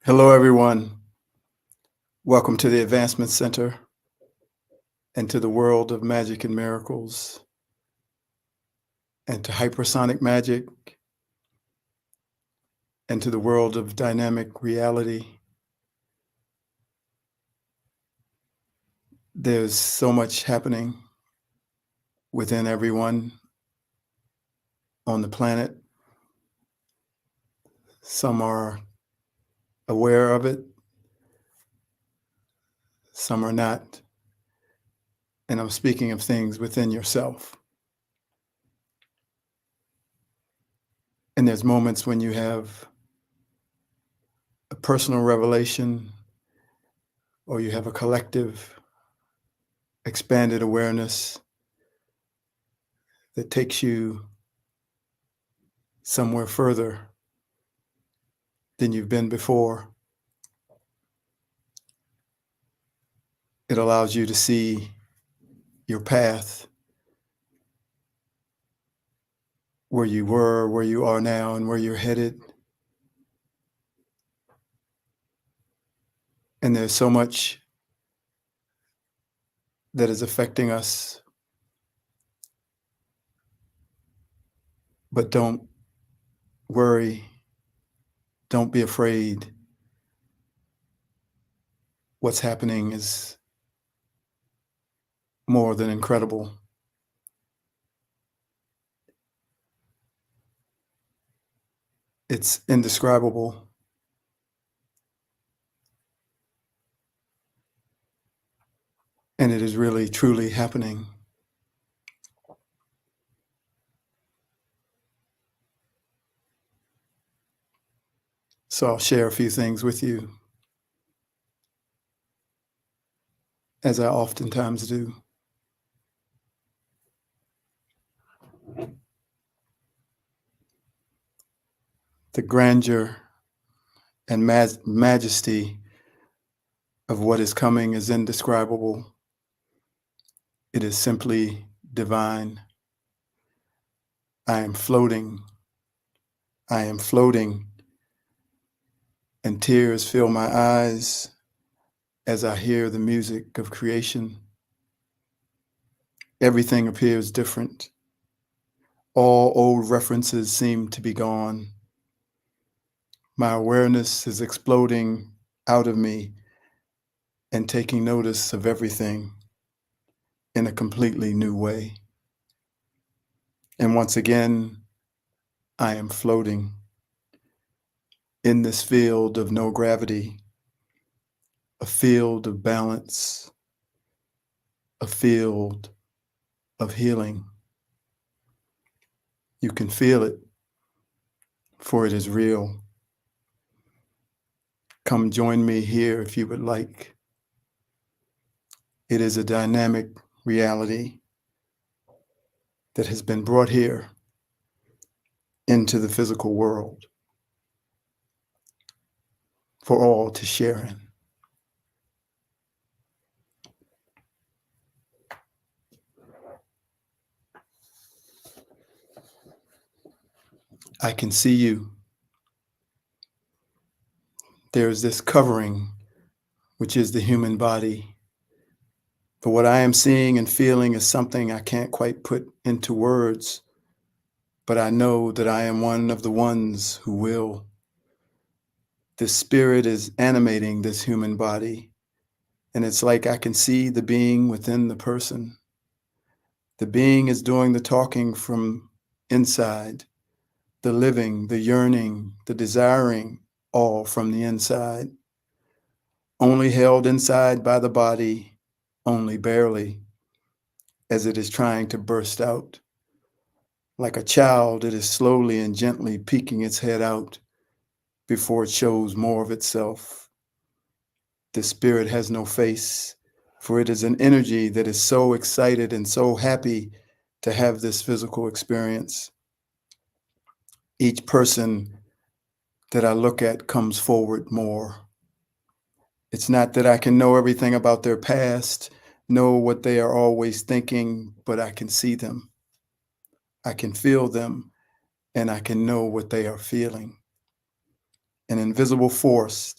Hello, everyone. Welcome to the Advancement Center and to the world of magic and miracles and to hypersonic magic and to the world of dynamic reality. There's so much happening within everyone on the planet. Some are aware of it, some are not. And I'm speaking of things within yourself. And there's moments when you have a personal revelation or you have a collective expanded awareness that takes you somewhere further than you've been before. It allows you to see your path, where you were, where you are now, and where you're headed. And there's so much that is affecting us. But don't worry. Don't be afraid. What's happening is more than incredible. It's indescribable. And it is really, truly happening. So I'll share a few things with you, as I oftentimes do. The grandeur and majesty of what is coming is indescribable. It is simply divine. I am floating. I am floating. And tears fill my eyes as I hear the music of creation. Everything appears different. All old references seem to be gone. My awareness is exploding out of me and taking notice of everything in a completely new way. And once again, I am floating in this field of no gravity, a field of balance, a field of healing. You can feel it, for it is real. Come join me here if you would like. It is a dynamic reality that has been brought here into the physical world for all to share in. I can see you. There's this covering, which is the human body. But what I am seeing and feeling is something I can't quite put into words, but I know that I am one of the ones who will. The spirit is animating this human body, and it's like I can see the being within the person. The being is doing the talking from inside, the living, the yearning, the desiring, all from the inside. Only held inside by the body, only barely, as it is trying to burst out. Like a child, it is slowly and gently peeking its head out before it shows more of itself. The spirit has no face, for it is an energy that is so excited and so happy to have this physical experience. Each person that I look at comes forward more. It's not that I can know everything about their past, know what they are always thinking, but I can see them. I can feel them, and I can know what they are feeling. An invisible force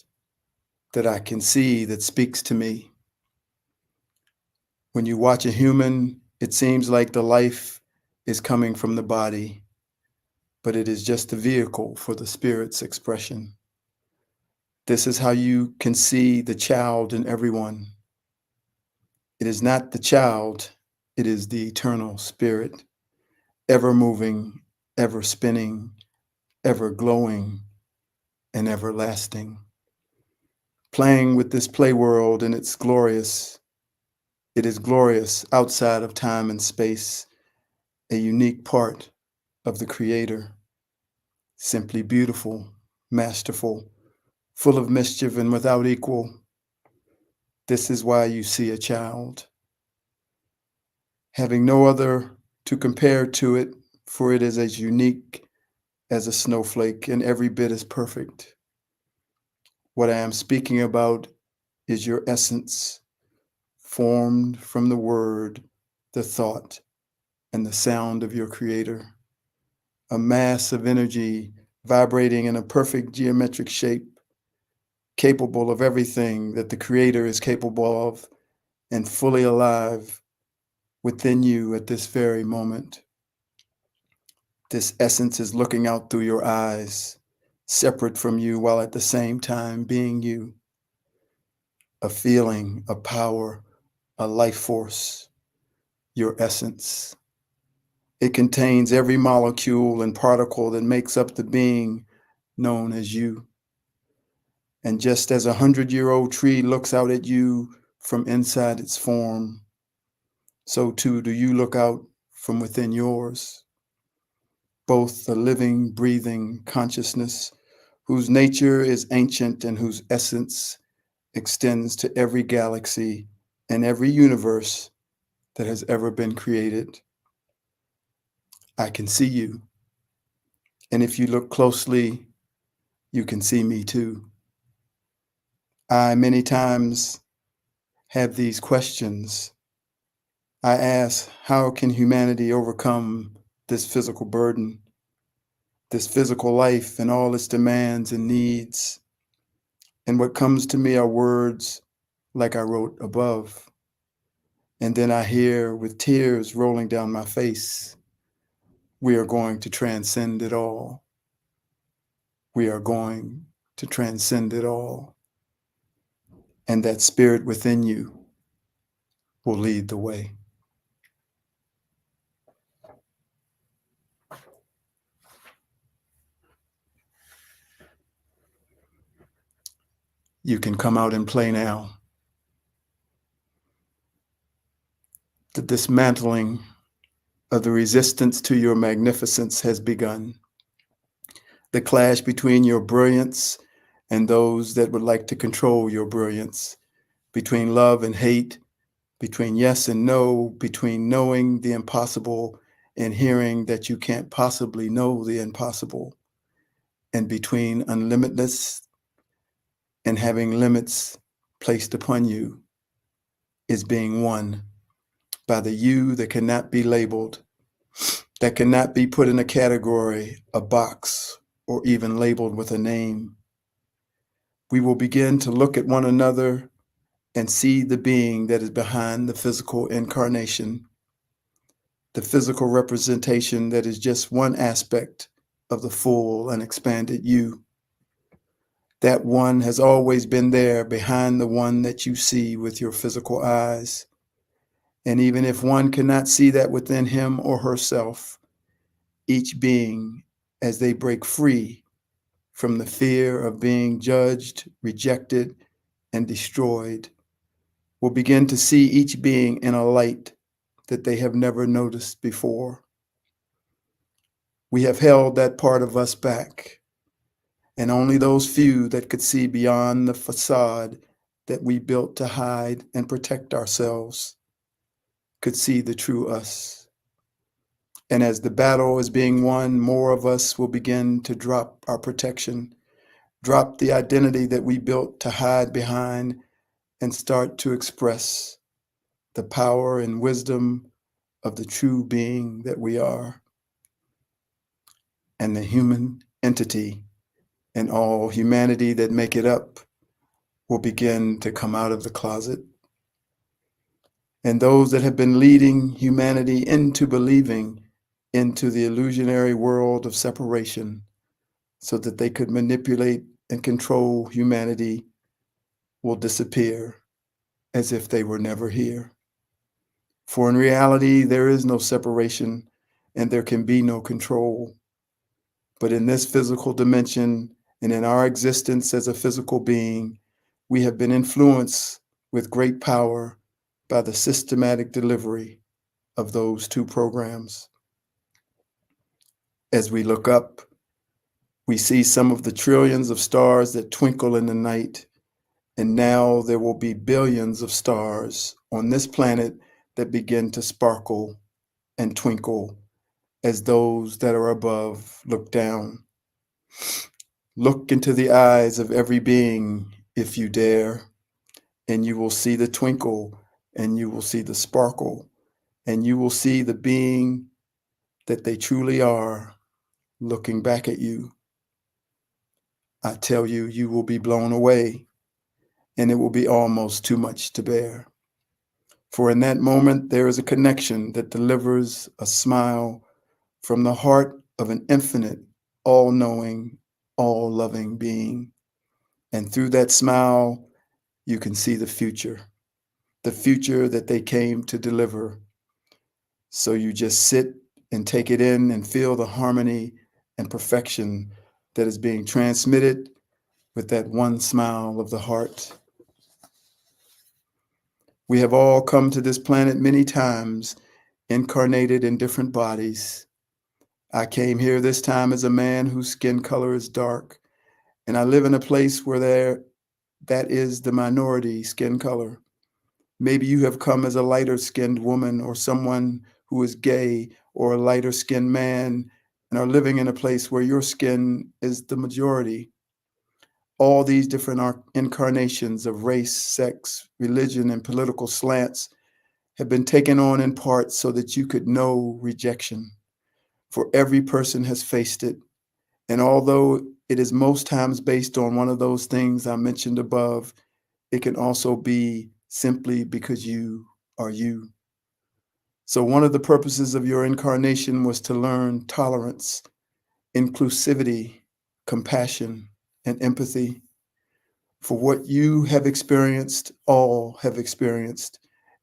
that I can see that speaks to me. When you watch a human, it seems like the life is coming from the body, but it is just a vehicle for the spirit's expression. This is how you can see the child in everyone. It is not the child, it is the eternal spirit, ever moving, ever spinning, ever glowing, and everlasting. Playing with this play world, and it's glorious. It is glorious outside of time and space, a unique part of the Creator. Simply beautiful, masterful, full of mischief and without equal. This is why you see a child. Having no other to compare to it, for it is as unique as a snowflake and every bit as perfect. What I am speaking about is your essence, formed from the word, the thought, and the sound of your Creator. A mass of energy vibrating in a perfect geometric shape, capable of everything that the Creator is capable of, and fully alive within you at this very moment. This essence is looking out through your eyes, separate from you while at the same time being you. A feeling, a power, a life force, your essence. It contains every molecule and particle that makes up the being known as you. And just as 100-year-old tree looks out at you from inside its form, so too do you look out from within yours. Both the living, breathing consciousness, whose nature is ancient and whose essence extends to every galaxy and every universe that has ever been created. I can see you. And if you look closely, you can see me too. I many times have these questions. I ask, how can humanity overcome this physical burden, this physical life and all its demands and needs? And what comes to me are words like I wrote above. And then I hear with tears rolling down my face, we are going to transcend it all. We are going to transcend it all. And that spirit within you will lead the way. You can come out and play now. The dismantling of the resistance to your magnificence has begun. The clash between your brilliance and those that would like to control your brilliance, between love and hate, between yes and no, between knowing the impossible and hearing that you can't possibly know the impossible, and between unlimitedness and having limits placed upon you, is being won by the you that cannot be labeled, that cannot be put in a category, a box, or even labeled with a name. We will begin to look at one another and see the being that is behind the physical incarnation, the physical representation that is just one aspect of the full and expanded you. That one has always been there behind the one that you see with your physical eyes. And even if one cannot see that within him or herself, each being, as they break free from the fear of being judged, rejected, and destroyed, will begin to see each being in a light that they have never noticed before. We have held that part of us back, and only those few that could see beyond the facade that we built to hide and protect ourselves could see the true us. And as the battle is being won, more of us will begin to drop our protection, drop the identity that we built to hide behind, and start to express the power and wisdom of the true being that we are, and the human entity and all humanity that make it up will begin to come out of the closet. And those that have been leading humanity into believing into the illusionary world of separation so that they could manipulate and control humanity will disappear as if they were never here. For in reality, there is no separation and there can be no control. But in this physical dimension and in our existence as a physical being, we have been influenced with great power by the systematic delivery of those two programs. As we look up, we see some of the trillions of stars that twinkle in the night, and now there will be billions of stars on this planet that begin to sparkle and twinkle as those that are above look down. Look into the eyes of every being if you dare, and you will see the twinkle, and you will see the sparkle, and you will see the being that they truly are looking back at you. I tell you, you will be blown away, and it will be almost too much to bear. For in that moment, there is a connection that delivers a smile from the heart of an infinite, all-knowing, all-loving being. And through that smile, you can see the future that they came to deliver. So you just sit and take it in and feel the harmony and perfection that is being transmitted with that one smile of the heart. We have all come to this planet many times, incarnated in different bodies. I came here this time as a man whose skin color is dark, and I live in a place where that is the minority skin color. Maybe you have come as a lighter-skinned woman or someone who is gay or a lighter-skinned man and are living in a place where your skin is the majority. All these different incarnations of race, sex, religion, and political slants have been taken on in part so that you could know rejection. For every person has faced it. And although it is most times based on one of those things I mentioned above, it can also be simply because you are you. So one of the purposes of your incarnation was to learn tolerance, inclusivity, compassion, and empathy. For what you have experienced, all have experienced,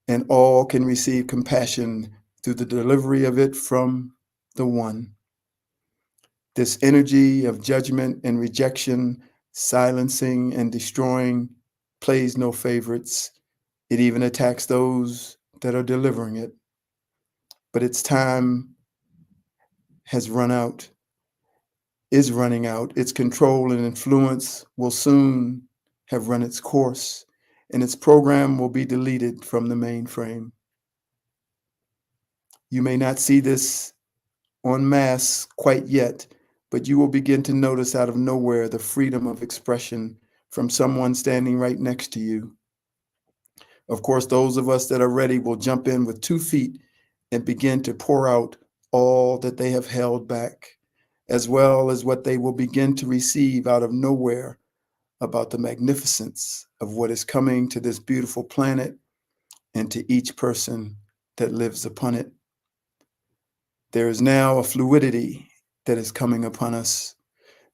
and all can receive compassion through the delivery of it from the One. This energy of judgment and rejection, silencing and destroying, plays no favorites. It even attacks those that are delivering it. But its time has run out, is running out. Its control and influence will soon have run its course, and its program will be deleted from the mainframe. You may not see this en masse quite yet, but you will begin to notice out of nowhere the freedom of expression from someone standing right next to you. Of course, those of us that are ready will jump in with 2 feet and begin to pour out all that they have held back, as well as what they will begin to receive out of nowhere about the magnificence of what is coming to this beautiful planet and to each person that lives upon it. There is now a fluidity that is coming upon us.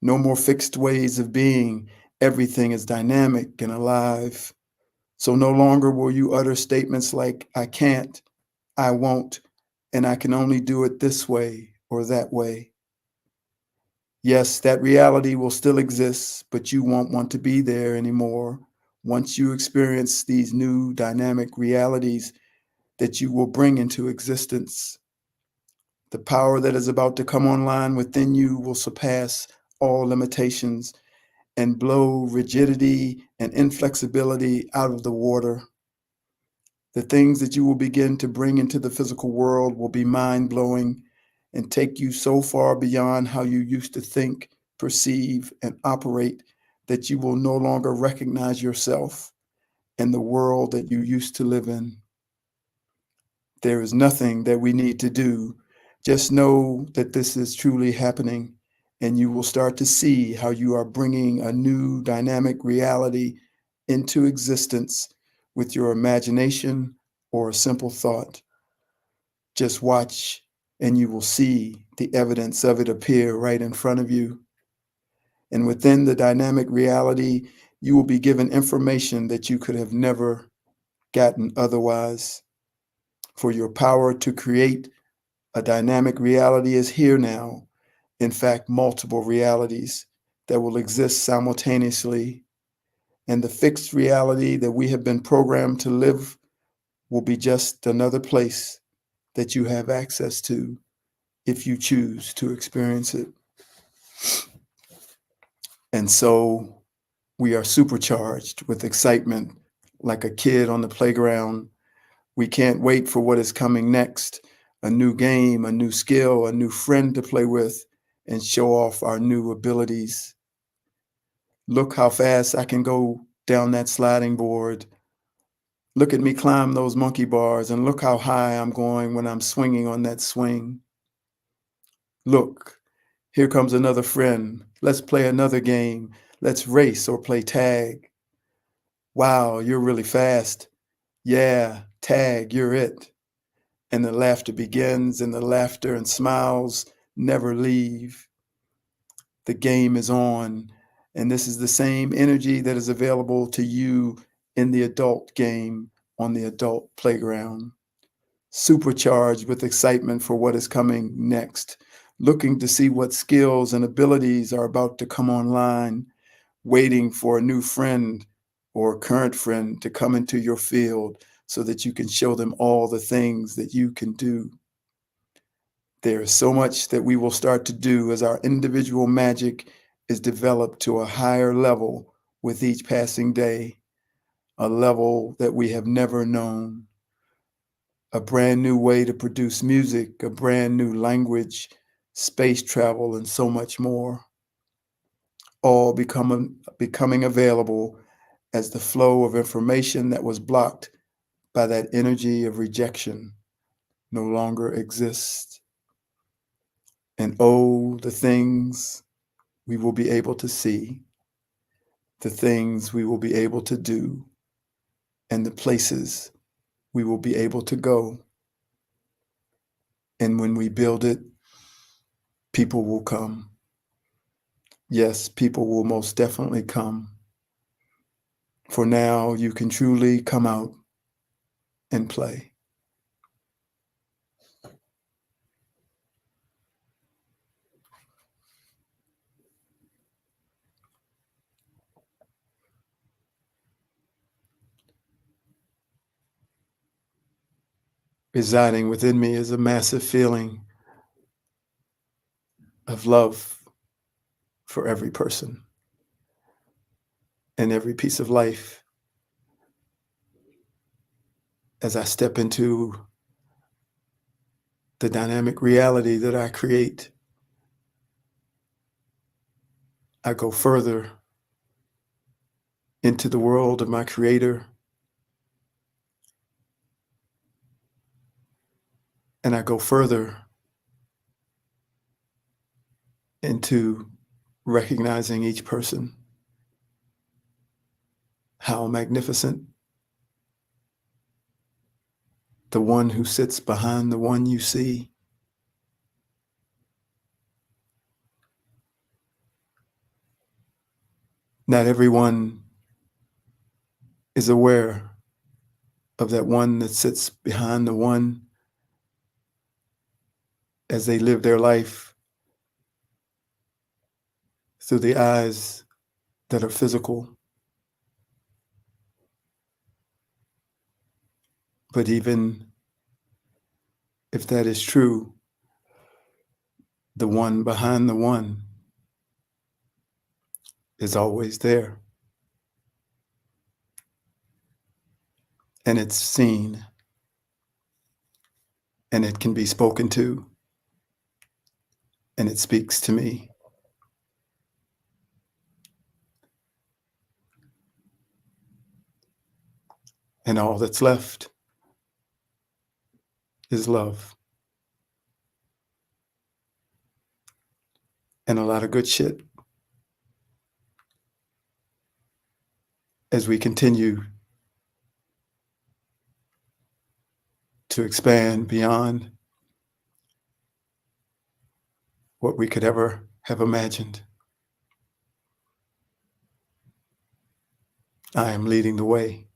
No more fixed ways of being. Everything is dynamic and alive. So no longer will you utter statements like, I can't, I won't, and I can only do it this way or that way. Yes, that reality will still exist, but you won't want to be there anymore once you experience these new dynamic realities that you will bring into existence. The power that is about to come online within you will surpass all limitations and blow rigidity and inflexibility out of the water. The things that you will begin to bring into the physical world will be mind-blowing and take you so far beyond how you used to think, perceive, and operate that you will no longer recognize yourself and the world that you used to live in. There is nothing that we need to do. Just know that this is truly happening, and you will start to see how you are bringing a new dynamic reality into existence with your imagination or a simple thought. Just watch and you will see the evidence of it appear right in front of you. And within the dynamic reality, you will be given information that you could have never gotten otherwise. For your power to create a dynamic reality is here now. In fact, multiple realities that will exist simultaneously. And the fixed reality that we have been programmed to live will be just another place that you have access to if you choose to experience it. And so we are supercharged with excitement like a kid on the playground. We can't wait for what is coming next, a new game, a new skill, a new friend to play with and show off our new abilities. Look how fast I can go down that sliding board. Look at me climb those monkey bars, and look how high I'm going when I'm swinging on that swing. Look, here comes another friend. Let's play another game. Let's race or play tag. Wow, you're really fast. Yeah, tag, you're it. And the laughter begins, and the laughter and smiles never leave. The game is on, and this is the same energy that is available to you in the adult game on the adult playground. Supercharged with excitement for what is coming next, looking to see what skills and abilities are about to come online, waiting for a new friend or a current friend to come into your field so that you can show them all the things that you can do. There is so much that we will start to do as our individual magic is developed to a higher level with each passing day, a level that we have never known. A brand new way to produce music, a brand new language, space travel, and so much more, all becoming available as the flow of information that was blocked by that energy of rejection no longer exists. And oh, the things we will be able to see, the things we will be able to do, and the places we will be able to go. And when we build it, people will come. Yes, people will most definitely come. For now, you can truly come out and play. Residing within me is a massive feeling of love for every person and every piece of life. As I step into the dynamic reality that I create, I go further into the world of my creator, and I go further into recognizing each person, how magnificent the one who sits behind the one you see. Not everyone is aware of that one that sits behind the one as they live their life through the eyes that are physical. But even if that is true, the one behind the one is always there. And it's seen, and it can be spoken to, and it speaks to me. And all that's left is love and a lot of good shit. as we continue to expand beyond what we could ever have imagined. I am leading the way,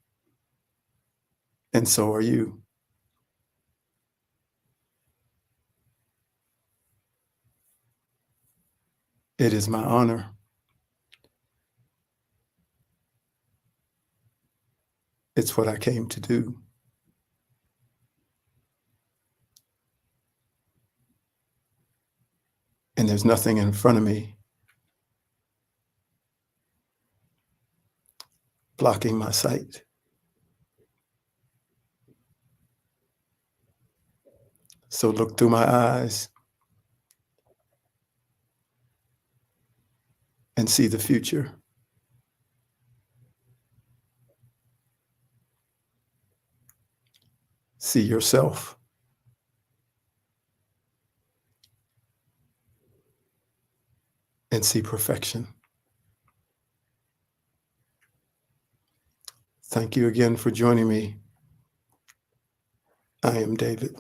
and so are you. It is my honor. It's what I came to do. And there's nothing in front of me blocking my sight. So look through my eyes and see the future. See yourself. And see perfection. Thank you again for joining me. I am David.